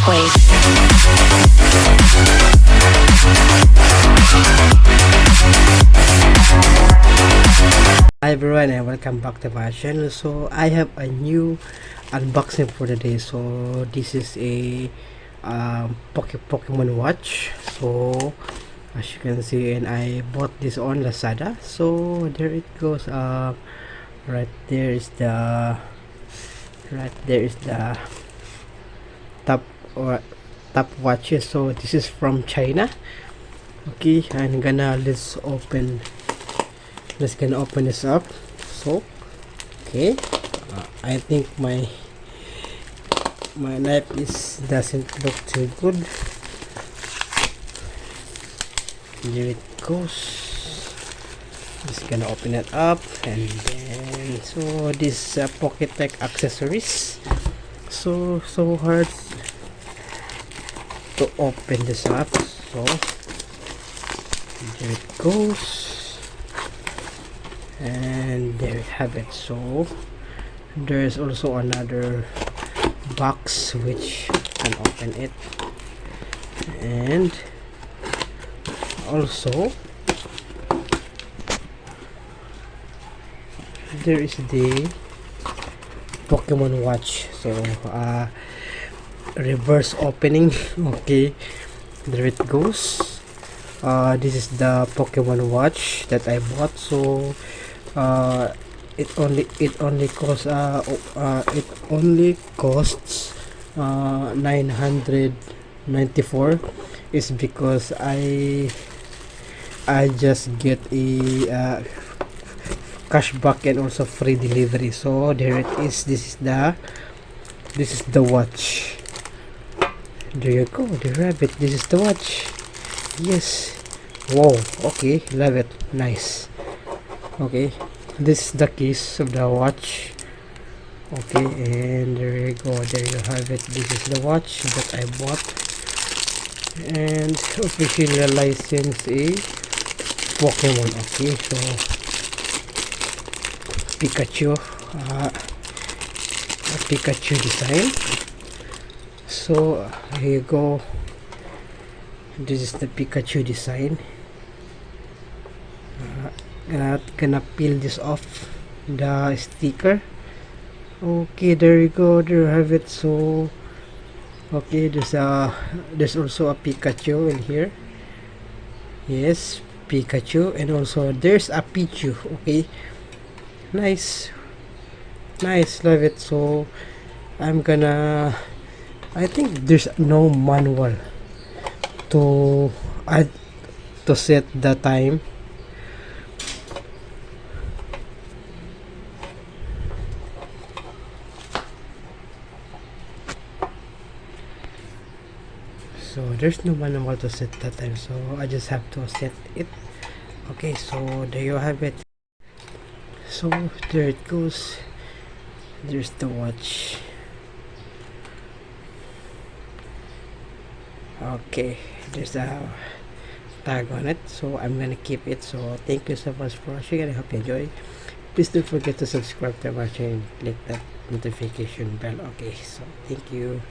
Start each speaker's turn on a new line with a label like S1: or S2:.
S1: Shockwave.
S2: Hi everyone and welcome back to my channel. So I have a new unboxing for today. So this is a Pokemon watch. So as you can see, and I bought this on Lazada. So there it goes. Right there is the top top watches. So this is from China. Okay, I'm gonna let's gonna open this up. So okay, I think my knife doesn't look too good. Here it goes. Just gonna open it up, and then so this Pocket Tech accessories. So hard to open this up. So there it goes. And there you have it. So there's also another box which can open it, and also there is the Pokemon watch. So reverse opening. Okay, there it goes. This is the Pokemon watch that I bought. So it only costs 994. Is because I just get a cashback and also free delivery. So there it is. This is the watch. There you go. There you have it. This is the watch. Yes. Wow. Okay, love it. Nice. Okay, this is the case of the watch. Okay, and there you go. There you have it. This is the watch that I bought, and officially licensed a Pokemon. Okay, so Pikachu, a Pikachu design. So here you go. This is the Pikachu design. Gonna peel this off the sticker. Okay, there you go. There you have it. So okay, there's also a Pikachu in here. Yes, Pikachu, and also there's a Pichu. Okay, nice, love it. So I think there's no manual to set the time. So there's no manual to set that time, so I just have to set it. Okay, so there you have it. So there it goes. There's the watch. Okay, there's a tag on it, so I'm gonna keep it. So thank you so much for watching, and I hope you enjoy. Please don't forget to subscribe to my channel, click that notification bell. Okay, so thank you.